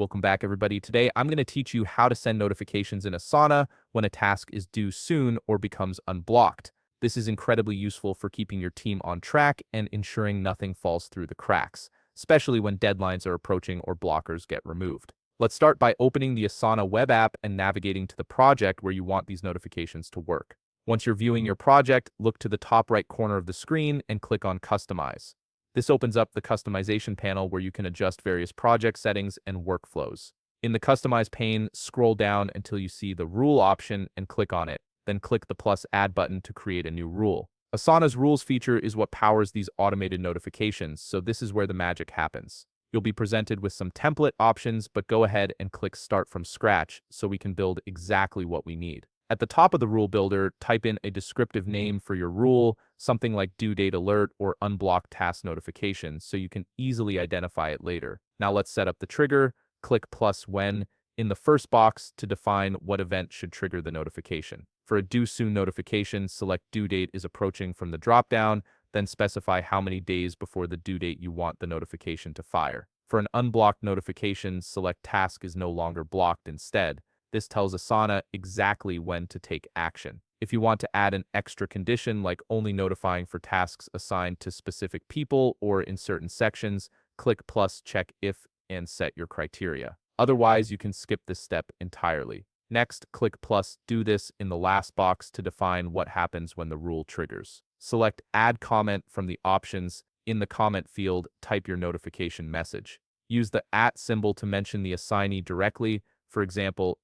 Welcome back, everybody. Today, I'm going to teach you how to send notifications in Asana when a task is due soon or becomes unblocked. This is incredibly useful for keeping your team on track and ensuring nothing falls through the cracks, especially when deadlines are approaching or blockers get removed. Let's start by opening the Asana web app and navigating to the project where you want these notifications to work. Once you're viewing your project, look to the top right corner of the screen and click on Customize. This opens up the customization panel where you can adjust various project settings and workflows. In the Customize pane, scroll down until you see the Rule option and click on it. Then click the plus Add button to create a new rule. Asana's Rules feature is what powers these automated notifications, so this is where the magic happens. You'll be presented with some template options, but go ahead and click Start from Scratch so we can build exactly what we need. At the top of the rule builder, type in a descriptive name for your rule, something like due date alert or unblocked task notification, so you can easily identify it later. Now let's set up the trigger. Click plus when in the first box to define what event should trigger the notification. For a due soon notification, select due date is approaching from the dropdown, then specify how many days before the due date you want the notification to fire. For an unblocked notification, select task is no longer blocked instead. This tells Asana exactly when to take action. If you want to add an extra condition like only notifying for tasks assigned to specific people or in certain sections, click plus check if and set your criteria. Otherwise, you can skip this step entirely. Next, click plus do this in the last box to define what happens when the rule triggers. Select add comment from the options. In the comment field, type your notification message. Use the @ symbol to mention the assignee directly. For example,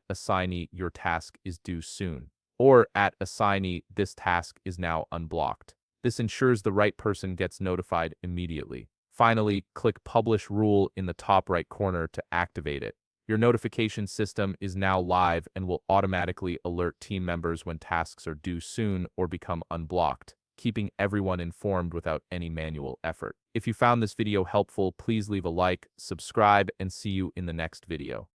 @assignee, your task is due soon, or @assignee, this task is now unblocked. This ensures the right person gets notified immediately. Finally, click Publish Rule in the top right corner to activate it. Your notification system is now live and will automatically alert team members when tasks are due soon or become unblocked, keeping everyone informed without any manual effort. If you found this video helpful, please leave a like, subscribe, and see you in the next video.